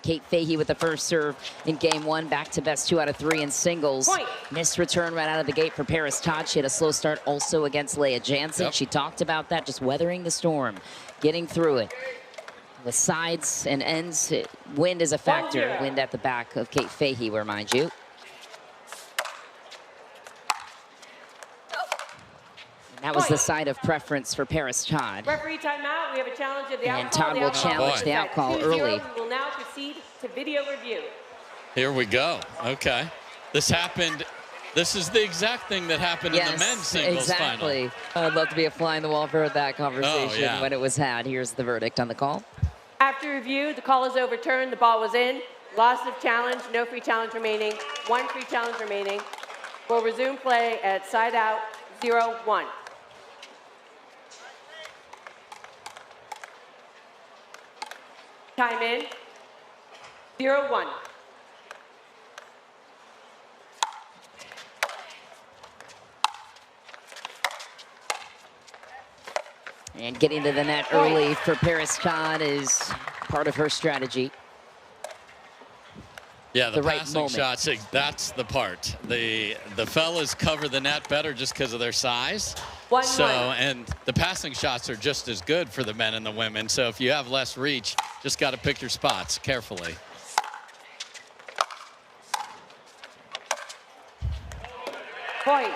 Kate Fahey with the first serve in game one, back to best 2 out of 3 in singles. Point. Missed return right out of the gate for Parris Todd. She had a slow start also against Leah Jansen. Yep. She talked about that, just weathering the storm, getting through it. With sides and ends, wind is a factor. Wind at the back of Kate Fahey, remind you. And that was the side of preference for Parris Todd. Referee timeout. We have a challenge of the outcall. And Todd will challenge the outcall early. We will now proceed to video review. Here we go. Okay. This happened. This is the exact thing that happened in the men's singles exactly. final. I'd love to be a fly in the wall for that conversation yeah. when it was had. Here's the verdict on the call. After review, the call is overturned. The ball was in. Loss of challenge. No free challenge remaining. 1 free challenge remaining. We'll resume play at side out 0-1. Time in 0-1. And getting to the net early for Parris Todd is part of her strategy. Yeah, the right passing moment. shots, that's the part. The fellas cover the net better just because of their size. 1-1. And the passing shots are just as good for the men and the women. So if you have less reach, just got to pick your spots carefully. Point.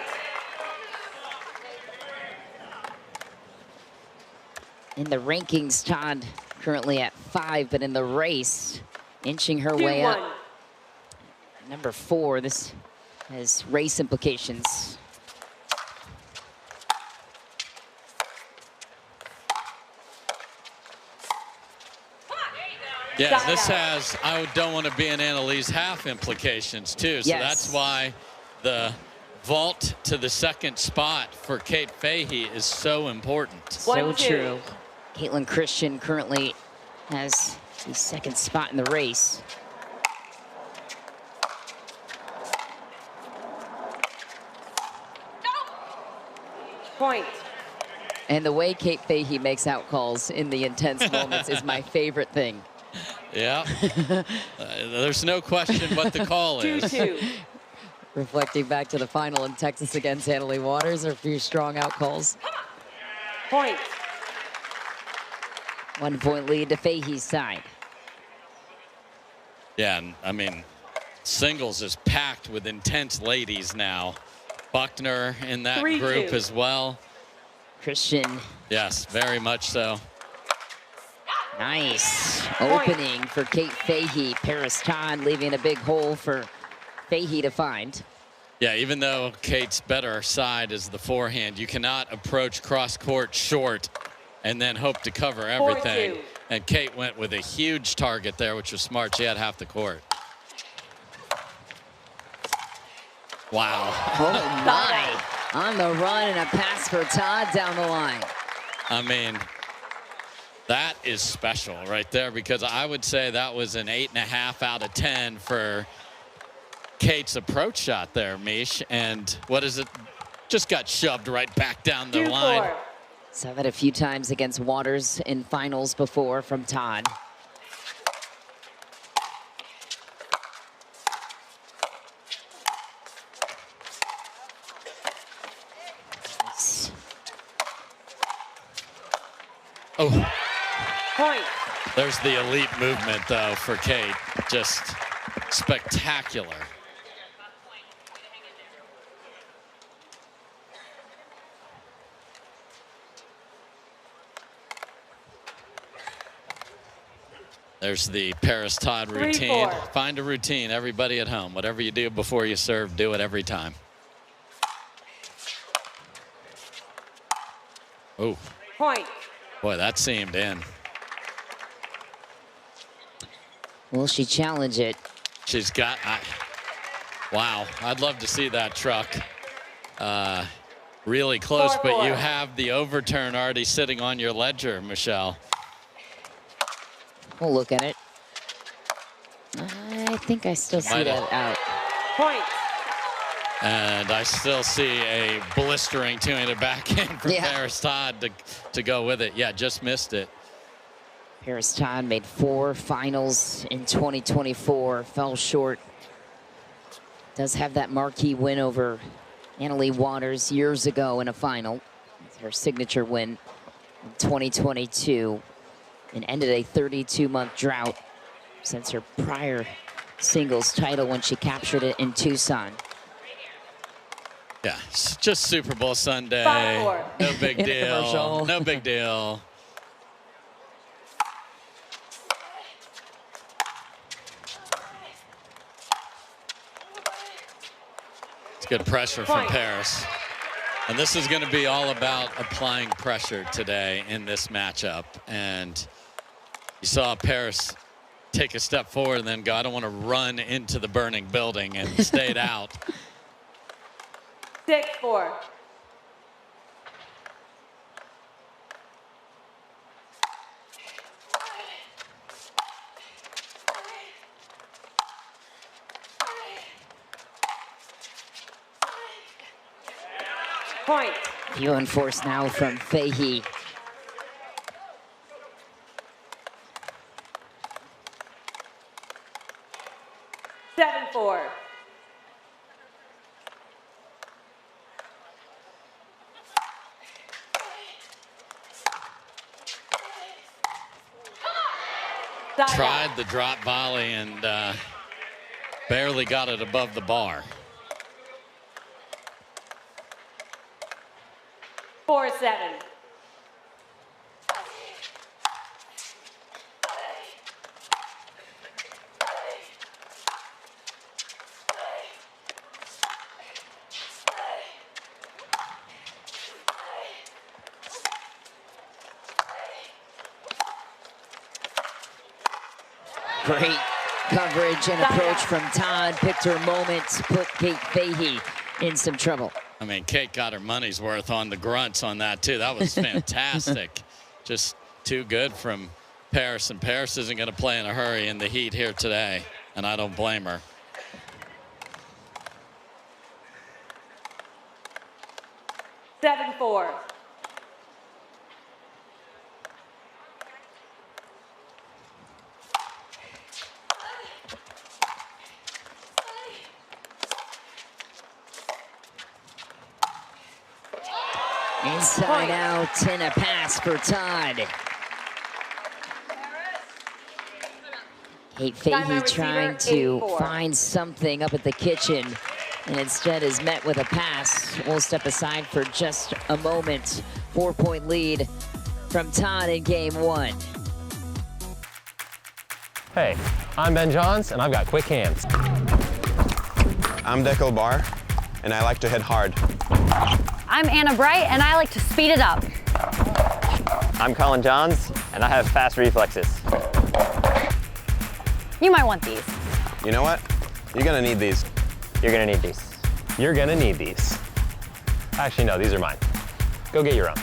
In the rankings, Todd currently at 5, but in the race, inching her way up. Number 4, this has race implications. Yeah, this has, I don't want to be in Annalise half implications too. So Yes. that's why the vault to the second spot for Kate Fahey is so important. So 1-2. true. Caitlin Christian currently has the second spot in the race. Point. And the way Kate Fahey makes out calls in the intense moments is my favorite thing. Yeah, there's no question what the call is. 2-2. Reflecting back to the final in Texas against Hanley Waters, a few strong out calls. Point. 1 point lead to Fahey's side. Yeah, and I mean, singles is packed with intense ladies now. Buckner in that 3-2. group as well. Christian, Yes, very much so. nice opening for Kate Fahey. Parris Todd leaving a big hole for Fahey to find. Yeah, even though Kate's better side is the forehand, you cannot approach cross court short and then hope to cover everything. 4-2. And Kate went with a huge target there, which was smart. She had half the court. Wow. Oh my, on the run and a pass for Todd down the line. I mean, that is special right there, because I would say that was an 8.5 out of 10 for Kate's approach shot there, Mish. And what is it? Just got shoved right back down the 2-4. line. Saw that a few times against Waters in finals before from Todd. Oh, Point. there's the elite movement, though, for Kate. Just spectacular. There's the Parris Todd routine. 3-4. Find a routine, everybody at home. Whatever you do before you serve, do it every time. Oh, Point. boy, that seemed in. Will she challenge it? She's got, wow, I'd love to see that truck. Really close, but 4-4. you have the overturn already sitting on your ledger, Michelle. We'll look at it. I think I still see that out. Point. And I still see a blistering 2-handed backhand from Yeah. Parris Todd to go with it. Yeah, just missed it. Parris Todd made 4 finals in 2024, fell short. Does have that marquee win over Annalie Waters years ago in a final. It's her signature win in 2022, and ended a 32-month drought since her prior singles title when she captured it in Tucson. Yeah, it's just Super Bowl Sunday. 5-4. No big In a deal. commercial. No big deal. It's good pressure from Parris. And this is going to be all about applying pressure today in this matchup. And you saw Parris take a step forward and then go, I don't want to run into the burning building, and stayed out. 6-4. Point. You enforce now from Fahey. Seven, 4. Tried the drop volley and barely got it above the bar. 4-7. Great coverage and approach from Todd. Picked her moment, put Kate Fahey in some trouble. I mean, Kate got her money's worth on the grunts on that, too. That was fantastic. Just too good from Parris. And Parris isn't going to play in a hurry in the heat here today, and I don't blame her. Seven, 4. Inside out and a pass for Todd. Kate Fahey trying to find something up at the kitchen, and instead is met with a pass. We'll step aside for just a moment. 4-point lead from Todd in game 1. Hey, I'm Ben Johns, and I've got quick hands. I'm Deckel Barr, and I like to hit hard. I'm Anna Bright, and I like to speed it up. I'm Colin Johns, and I have fast reflexes. You might want these. You know what? You're gonna need these. You're gonna need these. You're gonna need these. Actually, no, these are mine. Go get your own.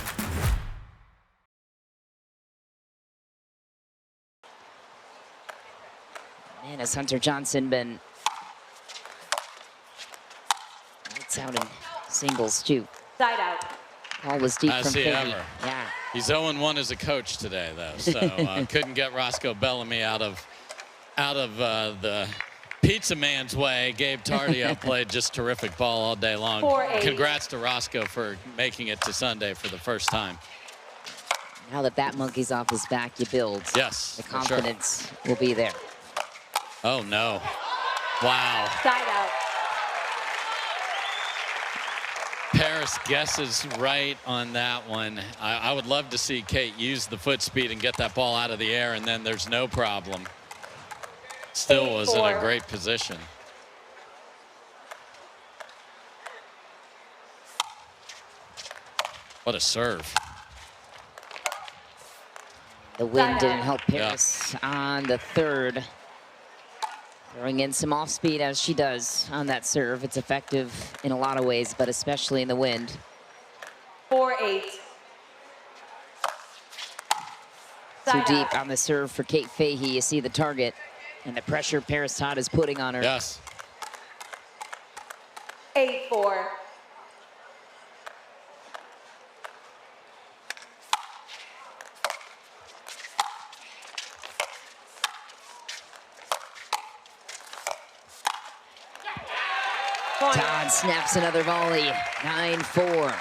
Man, has Hunter Johnson been lights out in singles too. Side out. Ball was deep I from see Fahey. ever. Yeah. He's 0-1 as a coach today, though, so couldn't get Roscoe Bellamy out of the pizza man's way. Gabe Tardio played just terrific ball all day long. 4-8. Congrats to Roscoe for making it to Sunday for the first time. Now that monkey's off his back, you build. Yes, The for sure. confidence will be there. Oh, no. Wow. Side out. Parris guesses right on that one. I would love to see Kate use the foot speed and get that ball out of the air, and then there's no problem. Still was in a 8-4. great position. What a serve. The wind didn't help Parris on the third. Throwing in some off speed as she does on that serve. It's effective in a lot of ways, but especially in the wind. 4-8. Too deep on the serve for Kate Fahey. You see the target and the pressure Parris Todd is putting on her. Yes. 8-4. Todd snaps another volley, 9-4.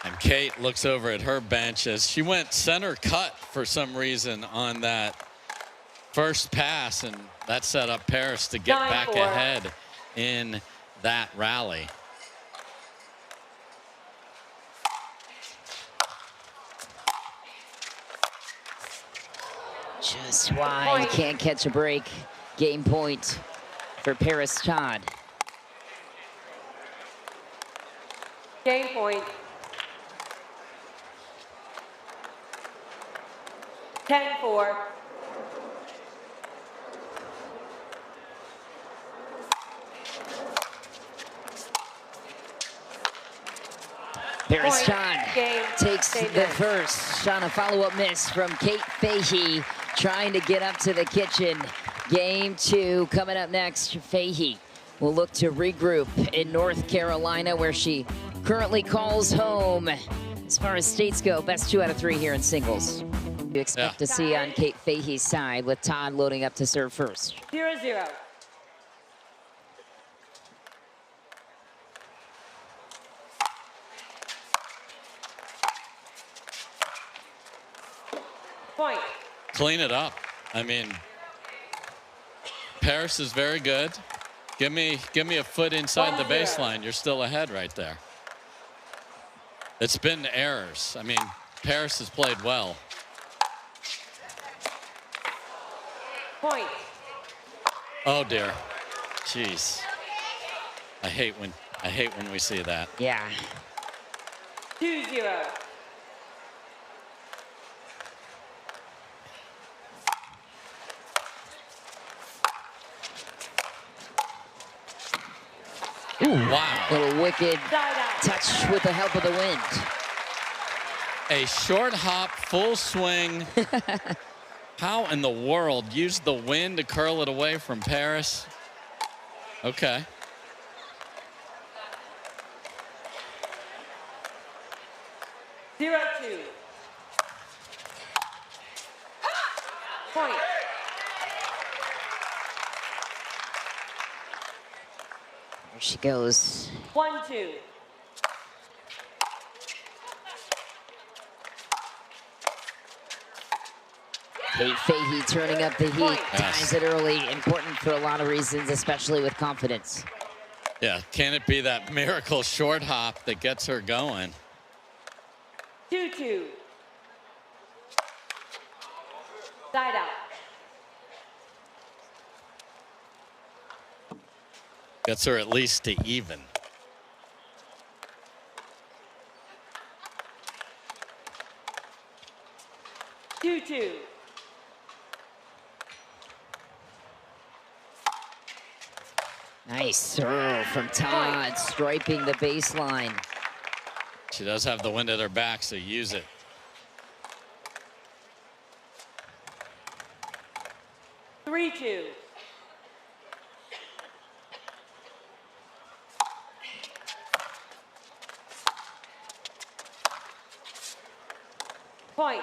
And Kate looks over at her bench as she went center cut for some reason on that first pass, and that set up Parris to get back ahead in that rally. Just why you can't catch a break. Game point for Parris Todd. Game point. 10-4. Parris Todd takes the first on a follow-up miss from Kate Fahey, trying to get up to the kitchen. Game 2 coming up next. Fahey will look to regroup in North Carolina, where she currently calls home. As far as states go, best 2 out of 3 here in singles. You expect to see on Kate Fahey's side, with Todd loading up to serve first. 0-0. Point. Clean it up. I mean, Parris is very good. Give me a foot inside the baseline. You're still ahead right there. It's been errors. I mean, Parris has played well. Point. Oh dear. Jeez. I hate when we see that. Yeah. 2-0. Ooh, wow. Little wicked touch with the help of the wind. A short hop, full swing. How in the world? Use the wind to curl it away from Parris. Okay. Zero, 2. Point. There she goes. 1-2. Kate Fahey turning up the heat, ties it early. Important for a lot of reasons, especially with confidence. Yeah, can it be that miracle short hop that gets her going? 2-2. Side out. Gets her at least to even. Two. Nice serve from Todd, striping the baseline. She does have the wind at her back, so use it. Three-two. Point.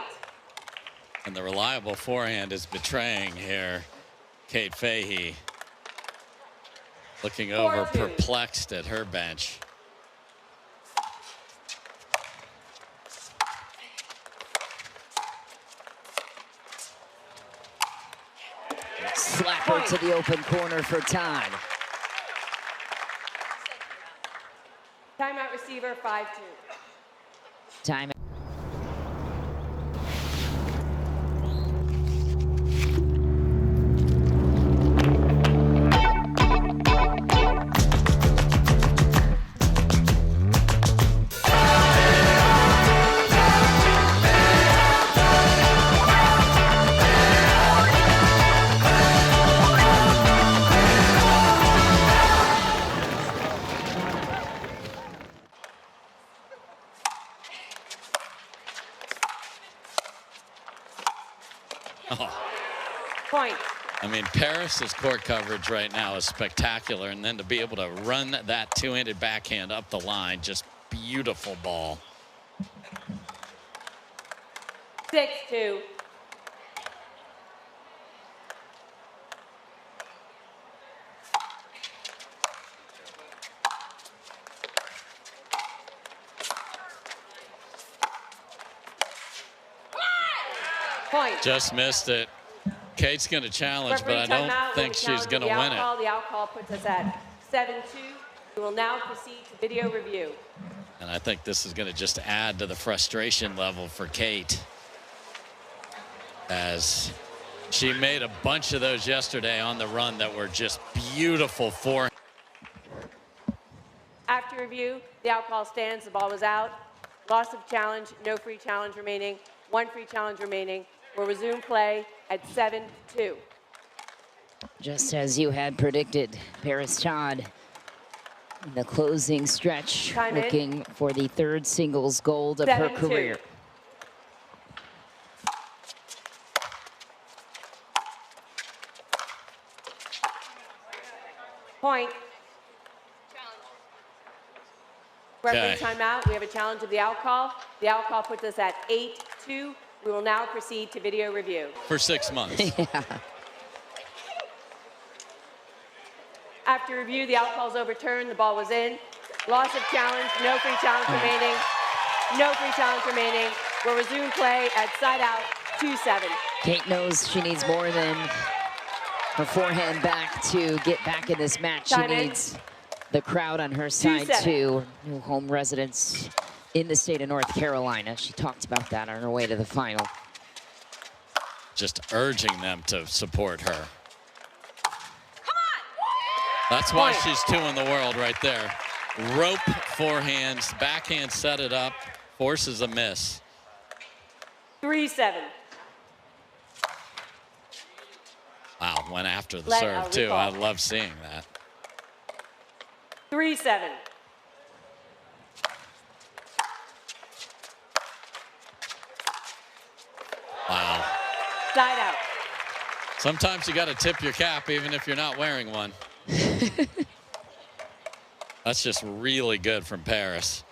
And the reliable forehand is betraying here. Kate Fahey looking over, perplexed at her bench. Slapper to the open corner for Todd. Timeout receiver, 5-2. Time. Point. I mean, Parris's court coverage right now is spectacular, and then to be able to run that two-handed backhand up the line, just beautiful ball. 6-2. Point. Just missed it. Kate's going to challenge, but I Referee don't timeout. think she's going to win it. The out call puts us at 7-2. We will now proceed to video review. And I think this is going to just add to the frustration level for Kate, as she made a bunch of those yesterday on the run that were just beautiful for. After review, the out call stands. The ball was out. Loss of challenge, no free challenge remaining, 1 free challenge remaining. We'll resume play at 7-2. Just as you had predicted, Parris Todd in the closing stretch, Time in. looking for the 3rd singles gold of her 7-2. career. Point. Referee Okay. timeout. We have a challenge of the out call. The out call puts us at 8-2. We will now proceed to video review. For 6 months. Yeah. After review, the out call is overturned. The ball was in. Loss of challenge, no free challenge remaining. No free challenge remaining. We'll resume play at side out, 2-7. Kate knows she needs more than her forehand back to get back in this match. She Time in. needs the crowd on her side 2-7. too. New home residents in the state of North Carolina. She talked about that on her way to the final. Just urging them to support her. That's why Point. she's 2 in the world right there. Rope forehands, backhand set it up, forces a miss. 3-7. Wow, went after the Let serve out too. I recall. love seeing that. 3-7. Wow. Side out. Sometimes you got to tip your cap even if you're not wearing one. That's just really good from Parris.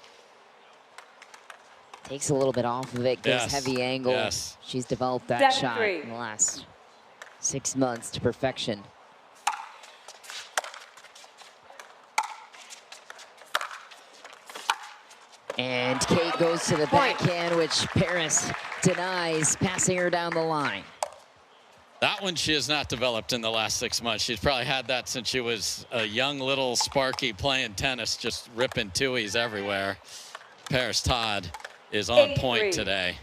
Takes a little bit off of it, goes Yes, heavy angle. yes. She's developed that 7-3. shot in the last 6 months to perfection. And Kate goes to the Point. backhand, which Parris denies, passing her down the line. That one she has not developed in the last 6 months. She's probably had that since she was a young little Sparky playing tennis, just ripping twoies everywhere. Parris Todd is on 8-3. point today.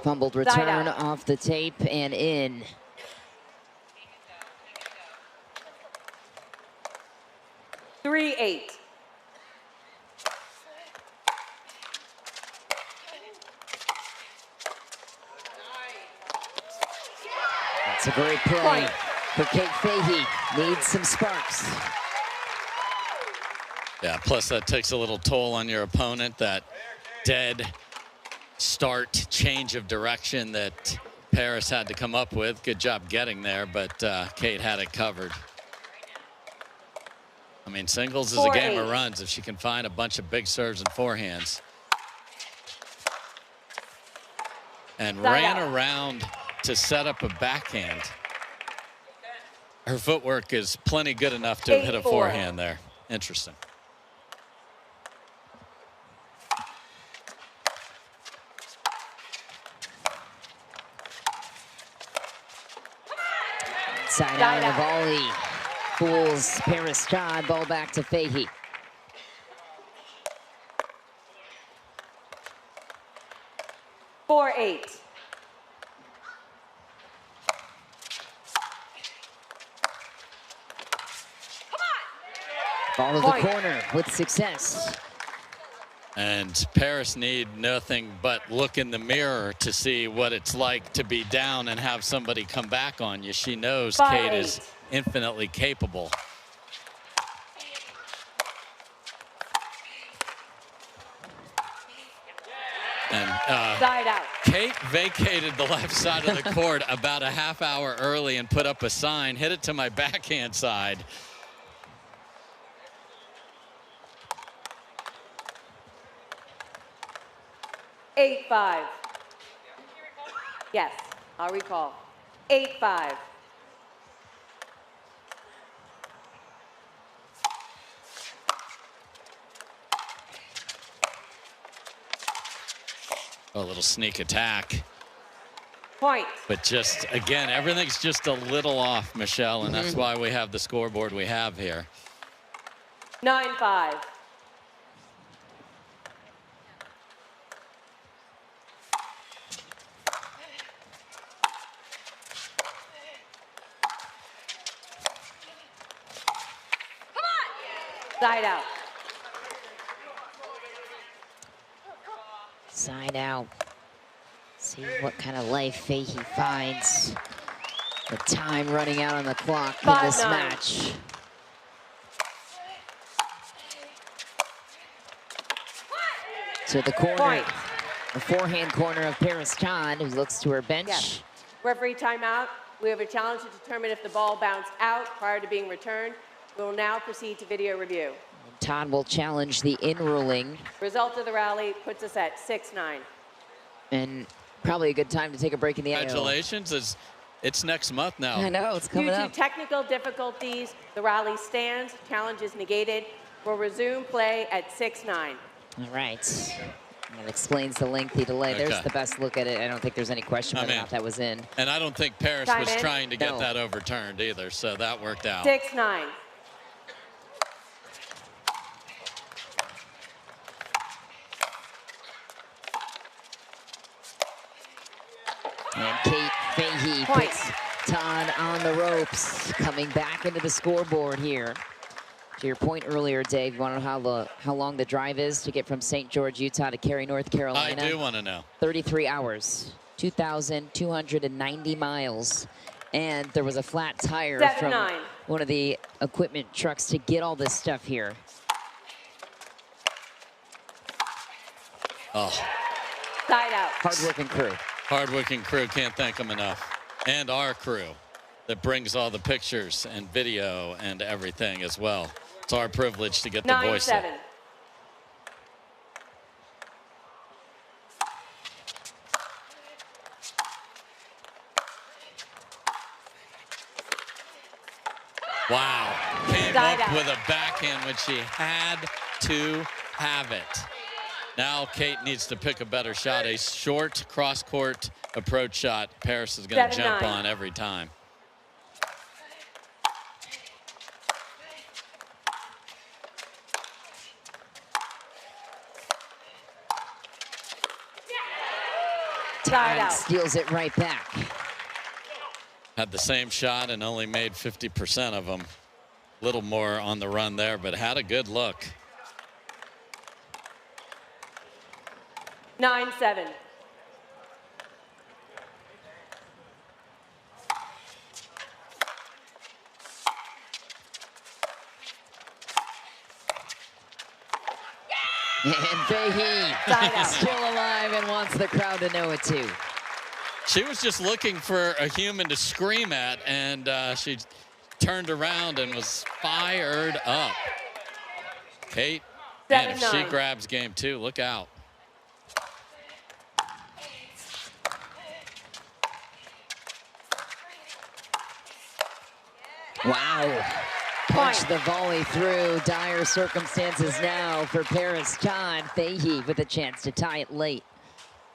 Fumbled Side return out. off the tape and in. Three, 8. That's a great play Point. for Kate Fahey. Needs some sparks. Yeah, plus that takes a little toll on your opponent, that dead start change of direction that Parris had to come up with. Good job getting there, but Kate had it covered. I mean, singles is a game of 4-8. runs if she can find a bunch of big serves and forehands. And Side ran out. around to set up a backhand. Her footwork is plenty good enough to hit a 8-4. forehand there. Interesting. Side Side out of the out. volley. Fools Parris Todd. Ball back to Fahey. Four, 8. Ball to the Point. corner with success. And Parris need nothing but look in the mirror to see what it's like to be down and have somebody come back on you. She knows 5-8. Kate is infinitely capable. And Side out. Kate vacated the left side of the court about a half hour early and put up a sign, hit it to my backhand side. Eight, 5. Yes, I'll recall. 8-5. A little sneak attack. Point. But just, again, everything's just a little off, Michelle, and that's why we have the scoreboard we have here. 9-5. Side out. Side out. See what kind of life Fahey finds. The time running out on the clock in this 5-9. match. To the corner, Point. the forehand corner of Parris Todd, who looks to her bench. Yes. Referee timeout. We have a challenge to determine if the ball bounced out prior to being returned. We will now proceed to video review. And Todd will challenge the in ruling. Result of the rally puts us at 6-9. And probably a good time to take a break in the AO. Congratulations. It's next month now. I know, it's coming Due up. to technical difficulties, the rally stands. Challenge is negated. We'll resume play at 6-9. All right. That explains the lengthy delay. Okay. There's the best look at it. I don't think there's any question whether or not that was in. And I don't think Parris Time was in? trying to get No. that overturned either, so that worked out. 6-9. And Kate Fahey Point. puts Todd on the ropes, coming back into the scoreboard here. To your point earlier, Dave, you want to know how long the drive is to get from St. George, Utah to Cary, North Carolina? I do want to know. 33 hours, 2,290 miles. And there was a flat tire 7-9. from one of the equipment trucks to get all this stuff here. Oh, Side out. Hard-working crew. hardworking crew, can't thank them enough. And our crew that brings all the pictures and video and everything as well. It's our privilege to get the voice of 9-7. it. Wow, came Side up out. with a backhand when she had to have it. Now Kate needs to pick a better shot, a short cross-court approach shot. Parris is going to jump 7-9. on every time. Side And out. steals it right back. Had the same shot and only made 50% of them. A little more on the run there, but had a good look. 9-7. And Fahey Side out. still alive and wants the crowd to know it too. She was just looking for a human to scream at, and she turned around and was fired up. Kate, and if she 7-9. grabs game two, look out. Wow. Punched the volley through. Dire circumstances now for Parris Todd. Fahey with a chance to tie it late.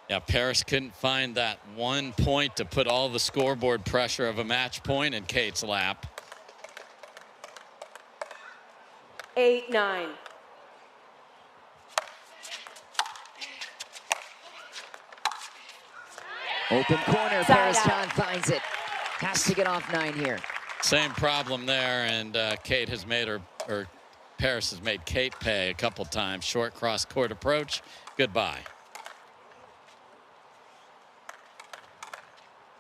Yeah, Parris couldn't find that 1 point to put all the scoreboard pressure of a match point in Kate's lap. 8-9. Open corner. Side Parris out. Todd finds it. Has to get off 9 here. Same problem there, and Kate has made her, or Parris has made Kate pay a couple times. Short cross-court approach, goodbye.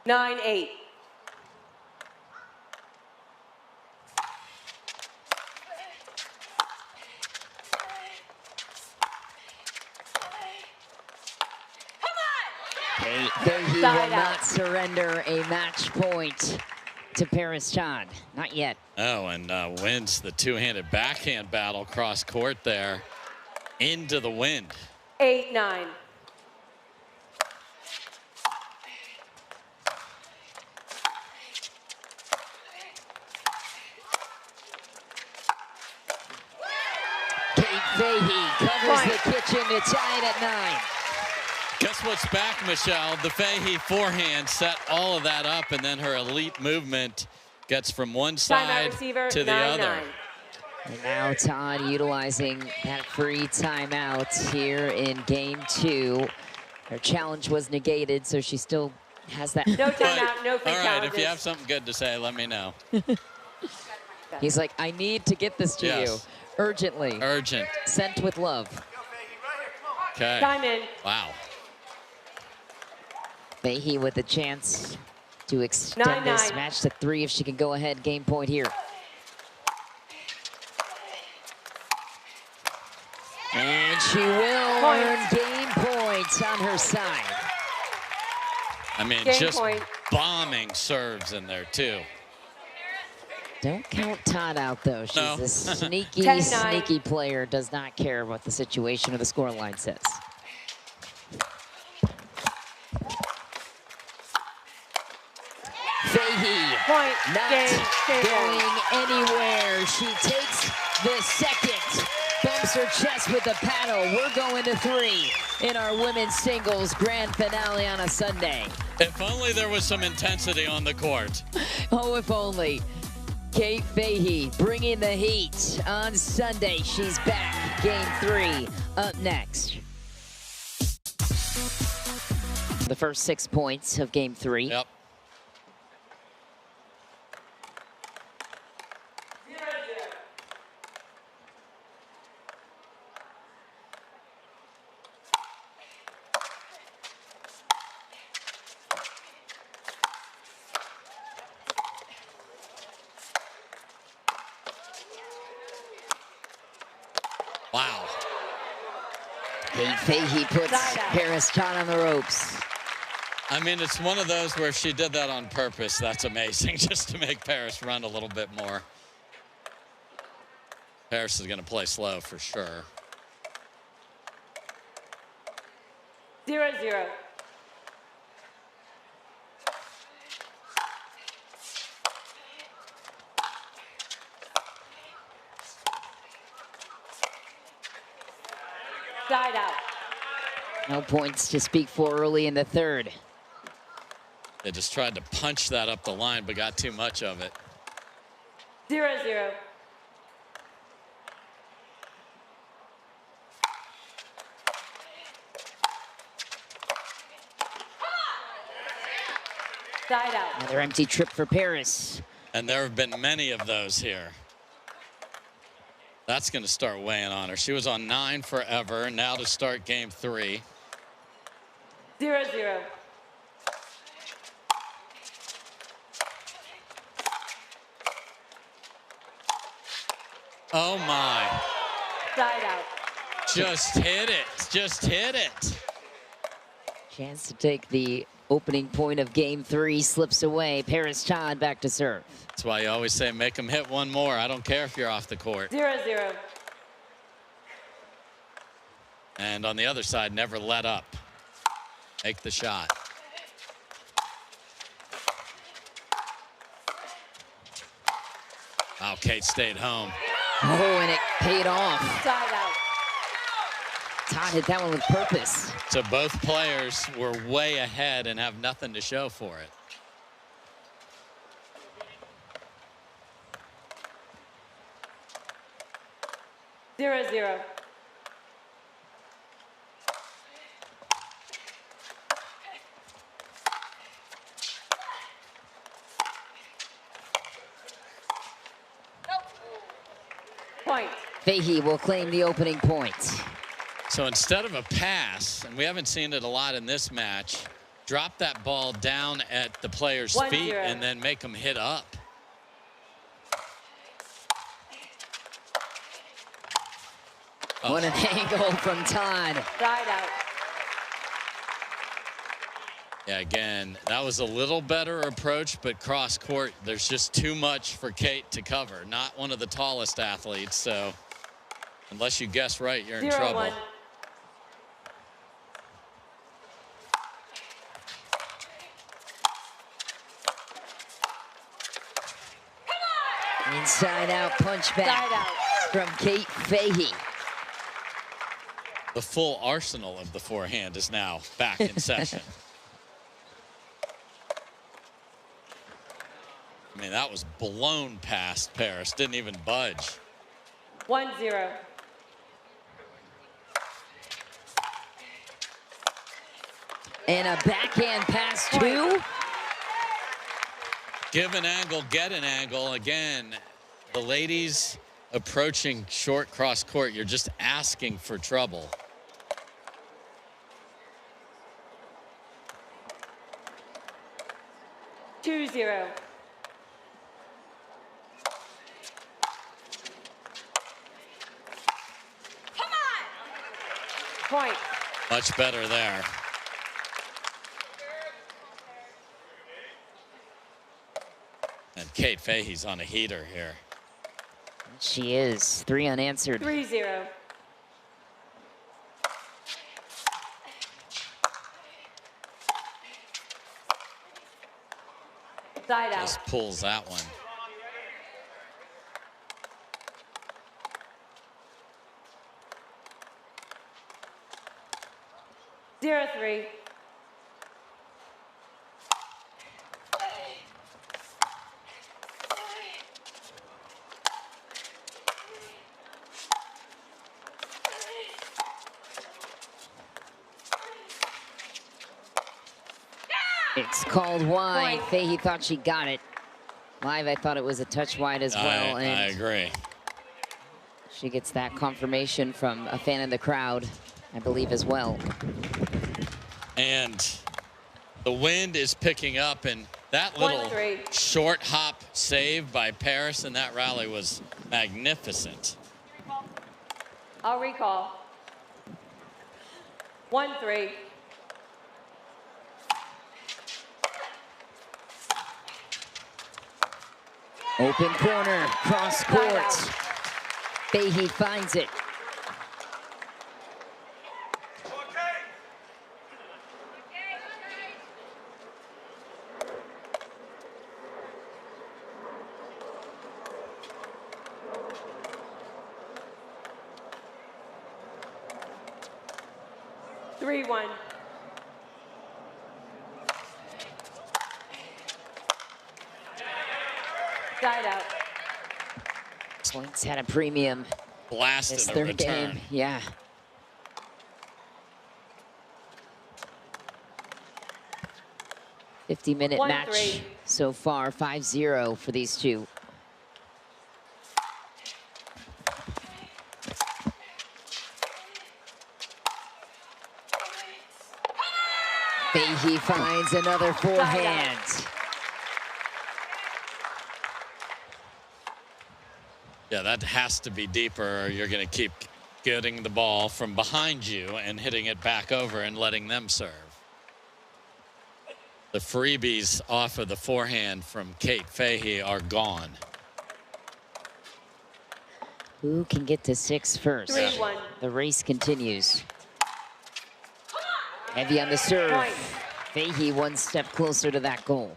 9-8. Fahey will Side not out. surrender a match point to Parris Todd. Not yet. Oh, and wins the two-handed backhand battle cross-court there into the wind. 8-9. Kate Fahey covers Point. the kitchen to tie it at 9. Guess what's back, Michelle? The Fahey forehand set all of that up, and then her elite movement gets from one side to the other. And now Todd utilizing that free timeout here in game 2. Her challenge was negated, so she still has that. No timeout, no free All right, challenges. if you have something good to say, let me know. He's like, I need to get this to you urgently. Urgent. Sent with love. Okay. Time in. Wow. Fahey with a chance to extend this match to 3 if she can go ahead. Game point here. And she will earn game points on her side. I mean, just bombing serves in there, too. Don't count Todd out, though. She's a sneaky, sneaky player. Does not care what the situation or the scoreline says. Fahey not going anywhere. She takes the second. Bumps her chest with the paddle. We're going to 3 in our women's singles grand finale on a Sunday. If only there was some intensity on the court. Oh, if only. Kate Fahey bringing the heat on Sunday. She's back. Game 3 up next. The first 6 points of game 3. Yep. Wow. Kate Fahey puts Parris Todd on the ropes. I mean, it's one of those where if she did that on purpose, that's amazing, just to make Parris run a little bit more. Parris is going to play slow for sure. 0-0. Side out. No points to speak for early in the 3rd. They just tried to punch that up the line, but got too much of it. 0-0. Side out. Another empty trip for Parris. And there have been many of those here. That's going to start weighing on her. She was on 9 forever. Now to start game 3. 0-0. Oh my. Side out. Just hit it. Just hit it. Chance to take the opening point of game 3 slips away. Parris Todd back to serve. That's why you always say make them hit one more. I don't care if you're off the court. 0-0. And on the other side, never let up. Make the shot. Oh, Kate stayed home. Oh, and it paid off. Side out. Todd hit that one with purpose. So both players were way ahead and have nothing to show for it. 0-0. Point. Fahey will claim the opening point. So instead of a pass, and we haven't seen it a lot in this match, drop that ball down at the player's feet and then make them hit up. What an angle from Todd. Side out. Yeah, again, that was a little better approach, but cross court, there's just too much for Kate to cover. Not one of the tallest athletes, so unless you guess right, you're in trouble. 0-1. Inside out punch back Side out. from Kate Fahey. The full arsenal of the forehand is now back in session. I mean, that was blown past Parris. Didn't even budge. 1-0. And a backhand pass, too. Give an angle, get an angle. Again, the ladies approaching short cross court, you're just asking for trouble. Two 0. Come on. Point. Much better there. And Kate Fahey's on a heater here. She is. 3 unanswered. 3-0. Side out. Just pulls that one. Zero 3. It's called wide. Point. Fahey thought she got it. Live, I thought it was a touch wide as well. I And agree. she gets that confirmation from a fan in the crowd, I believe, as well. And the wind is picking up, and that little 1-3. short hop save by Parris in that rally was magnificent. I'll recall. 1-3. Open corner, cross court. Fahey finds it. Three 1. Side out. Slinks had a premium Blasted this a third return. game. Yeah. $50-minute 1-3. match so far. 5-0 for these two. Fahey finds another forehand. Yeah, that has to be deeper, or you're going to keep getting the ball from behind you and hitting it back over and letting them serve. The freebies off of the forehand from Kate Fahey are gone. Who can get to 6 first? 3-1. The race continues. Heavy on the serve. Point. Fahey 1 step closer to that goal.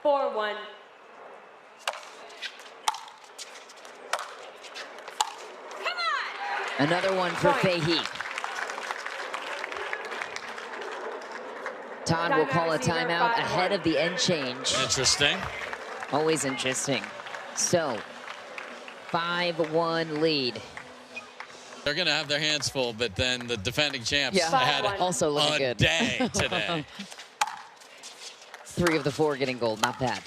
4-1. Another one for Point. Fahey. Todd will Timeout call a receiver, timeout 5-1. ahead of the end change. Interesting. Always interesting. So, 5-1 lead. They're going to have their hands full, but then the defending champs Yeah. had 5-1. Also looking a good. day today. 3 of the 4 getting gold, not bad.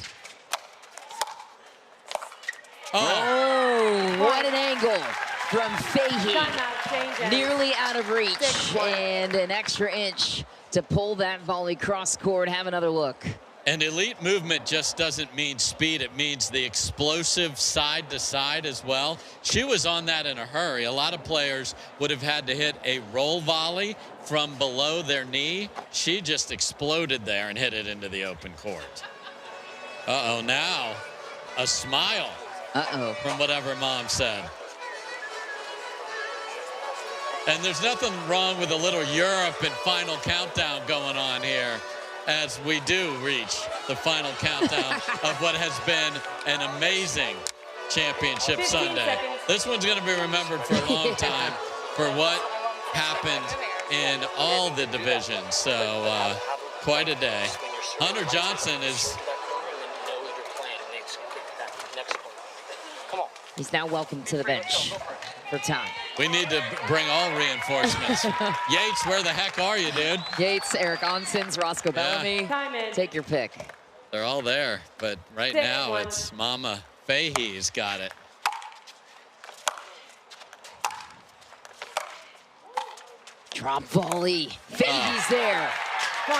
Oh, Oh, what an angle from Fahey. Timeout, change ends. Nearly out of reach, 6-1. and an extra inch to pull that volley cross court. Have another look. and elite movement just doesn't mean speed. It means the explosive side to side as well. She was on that in a hurry. A lot of players would have had to hit a roll volley from below their knee. She just exploded there and hit it into the open court. Uh-oh, now a smile from whatever Mom said. And there's nothing wrong with a little Europe and final countdown going on here as we do reach the final countdown of what has been an amazing Championship 15 Sunday. seconds. This one's going to be remembered for a long time for what happened in all the divisions. So quite a day. Hunter Johnson is... He's now welcome to the bench for Todd. We need to bring all reinforcements. Yates, where the heck are you, dude? Yates, Eric Onsens, Roscoe Bellamy. Time in. Take your pick. They're all there, but right now it's Mama Fahey's got it. Drop volley. Fahey's there.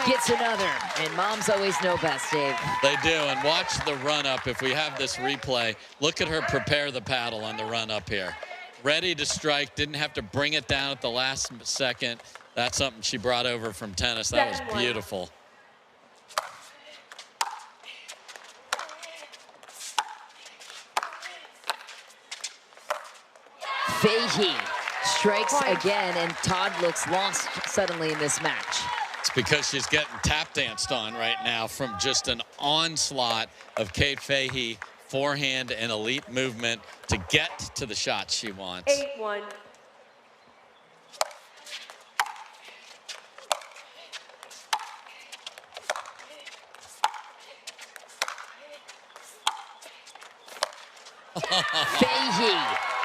Gets another. And moms always know best, Dave. They do, and watch the run-up. If we have this replay, look at her prepare the paddle on the run-up here. Ready to strike, didn't have to bring it down at the last second. That's something she brought over from tennis. That was beautiful. Fahey strikes again, and Todd looks lost suddenly in this match. It's because she's getting tap danced on right now from just an onslaught of Kate Fahey, forehand and elite movement to get to the shot she wants. 8-1. Fahey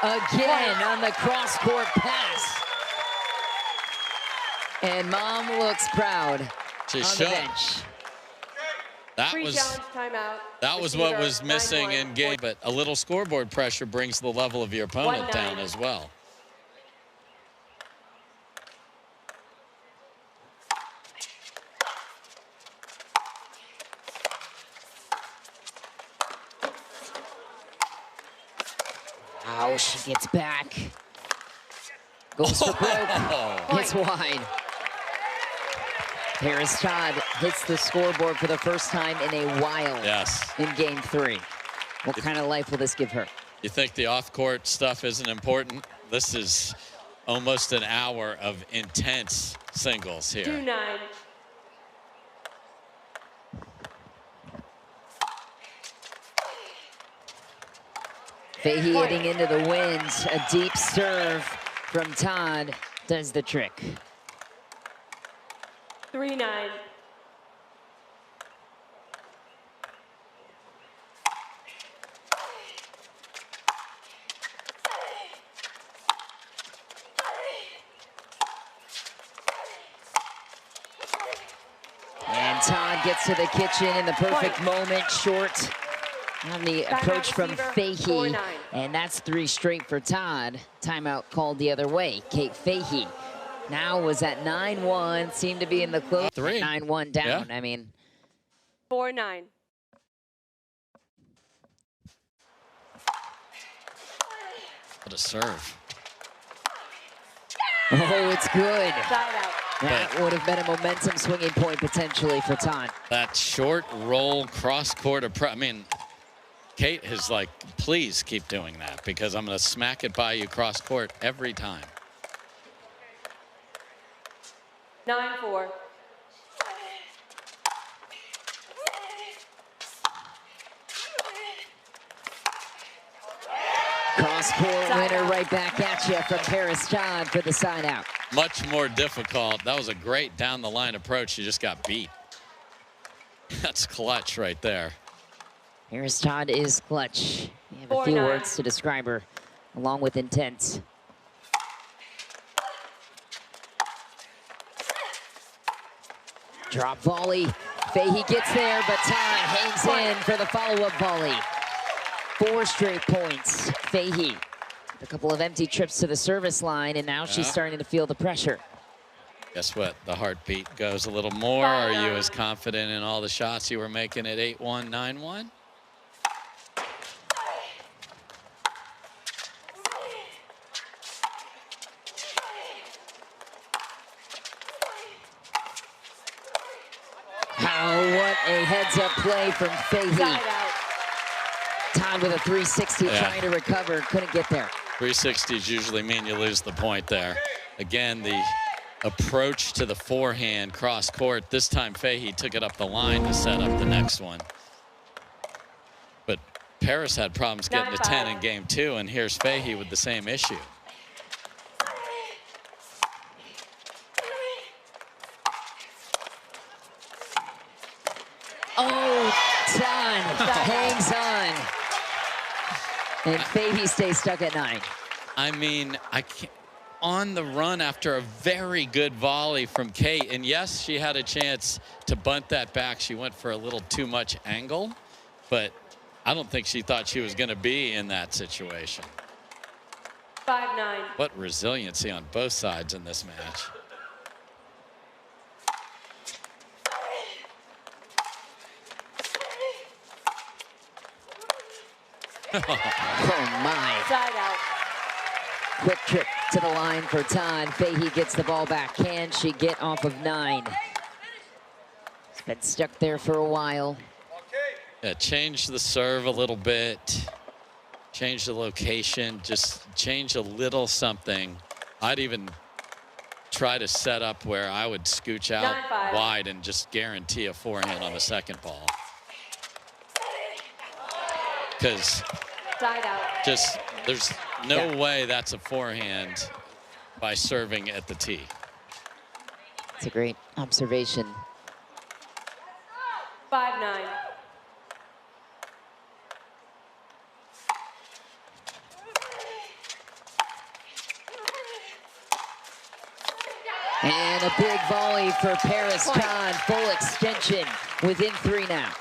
again on the cross-court pass. And mom looks proud She on should. the bench. That was what was missing in game, but a little scoreboard pressure brings the level of your opponent down as well. Wow, she gets back. Goes for broke. Hits wide. Parris Todd hits the scoreboard for the first time in a while. Yes. In game 3. What kind of life will this give her? You think the off-court stuff isn't important? This is almost an hour of intense singles here. 2-9. Fahey hitting into the wind. A deep serve from Todd does the trick. 3-9. And Todd gets to the kitchen in the perfect moment, short on the approach from Fahey. And that's 3 straight for Todd. Timeout called the other way. Kate Fahey now was at 9-1, seemed to be in the close. 9-1 down. Yeah. I mean, 4-9. What a serve. Oh, it's good. Side out. That would have been a momentum swinging point potentially for Todd. That short roll cross-court approach. I mean, Kate is like, please keep doing that because I'm going to smack it by you cross-court every time. 9-4. Cross-court winner right back at you from Parris Todd for the side out. Much more difficult. That was a great down-the-line approach. You just got beat. That's clutch right there. Parris Todd is clutch. You have a few words to describe her, along with intense. Drop volley. Fahey gets there, but Todd hangs in for the follow-up volley. 4 straight points. Fahey, a couple of empty trips to the service line, and now she's starting to feel the pressure. Guess what? The heartbeat goes a little more. Are you as confident in all the shots you were making at 8-1, 9-1? What a heads-up play from Fahey. Todd with a 360 trying to recover, couldn't get there. 360s usually mean you lose the point there. Again, the approach to the forehand cross-court. This time Fahey took it up the line to set up the next one. But Parris had problems getting to 10 in game 2, and here's Fahey with the same issue. Oh, Todd hangs on. And Fahey stays stuck at 9. I mean, I can't, on the run after a very good volley from Kate. And yes, she had a chance to bunt that back. She went for a little too much angle, but I don't think she thought she was going to be in that situation. 5-9. What resiliency on both sides in this match. Oh, my. Side out. Quick trip to the line for Todd. Fahey gets the ball back. Can she get off of 9? It's been stuck there for a while. Yeah, change the serve a little bit. Change the location. Just change a little something. I'd even try to set up where I would scooch out 9-5. wide and just guarantee a forehand on the second ball. Because just there's no way that's a forehand by serving at the tee. It's a great observation. 5-9. And a big volley for Parris Todd. Full extension within 3 now.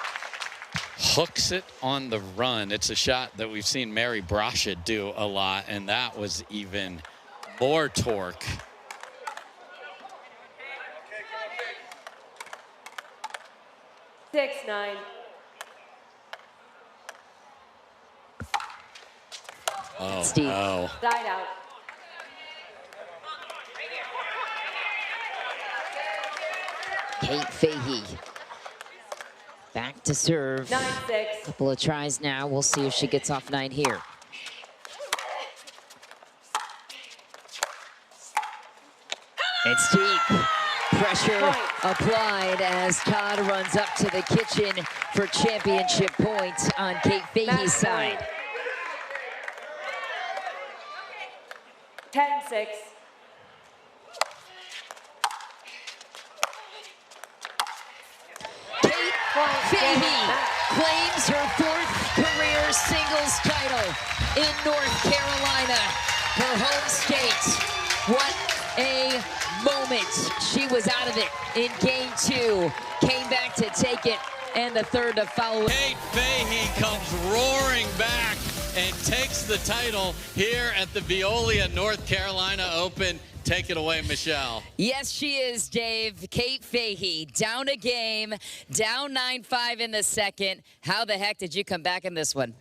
Hooks it on the run. It's a shot that we've seen Mary Brasha do a lot, and that was even more torque. Six, 9. Oh, Steve. no. Side out. Kate Fahey back to serve. 9-6. Couple of tries now. We'll see if she gets off 9 here. It's deep. Pressure applied as Todd runs up to the kitchen for championship points on Kate Fahey's side. 10-6. Kate Fahey claims her 4th career singles title in North Carolina, her home state. What a moment. She was out of it in game 2, came back to take it, and the third to follow. Kate Fahey comes roaring back and takes the title here at the Veolia North Carolina Open. Take it away, Michelle. Yes, she is, Dave. Kate Fahey, down a game, down 9-5 in the second. How the heck did you come back in this one?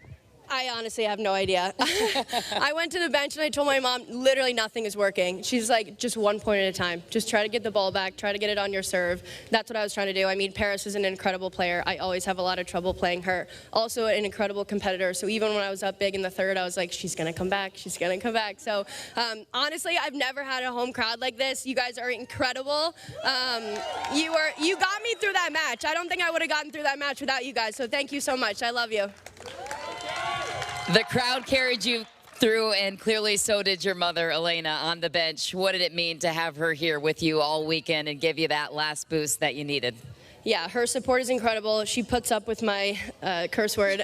I honestly have no idea. I went to the bench and I told my mom, literally nothing is working. She's like, just 1 point at a time. Just try to get the ball back, try to get it on your serve. That's what I was trying to do. I mean, Parris is an incredible player. I always have a lot of trouble playing her. Also an incredible competitor. So even when I was up big in the third, I was like, she's gonna come back, she's gonna come back. So honestly, I've never had a home crowd like this. You guys are incredible. You got me through that match. I don't think I would have gotten through that match without you guys. So thank you so much. I love you. The crowd carried you through, and clearly so did your mother, Elena, on the bench. What did it mean to have her here with you all weekend and give you that last boost that you needed? Yeah, her support is incredible. She puts up with my curse word,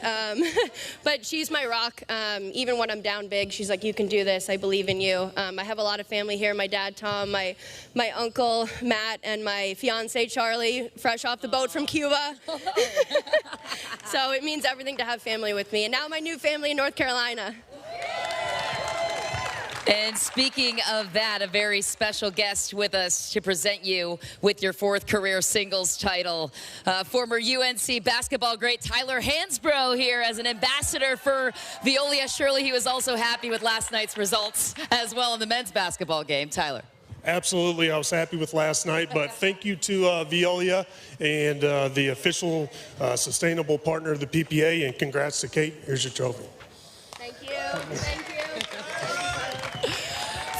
but she's my rock. Even when I'm down big, she's like, you can do this, I believe in you. I have a lot of family here, my dad, Tom, my uncle, Matt, and my fiance, Charlie, fresh off the boat from Cuba. So it means everything to have family with me. And now my new family in North Carolina. And speaking of that, a very special guest with us to present you with your 4th career singles title. Former UNC basketball great Tyler Hansbrough here as an ambassador for Veolia. Surely he was also happy with last night's results as well in the men's basketball game. Tyler. Absolutely, I was happy with last night, but thank you to Veolia and the official sustainable partner of the PPA, and congrats to Kate. Here's your trophy. Thank you. Thank you.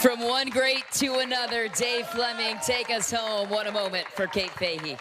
From one great to another, Dave Fleming, take us home. What a moment for Kate Fahey.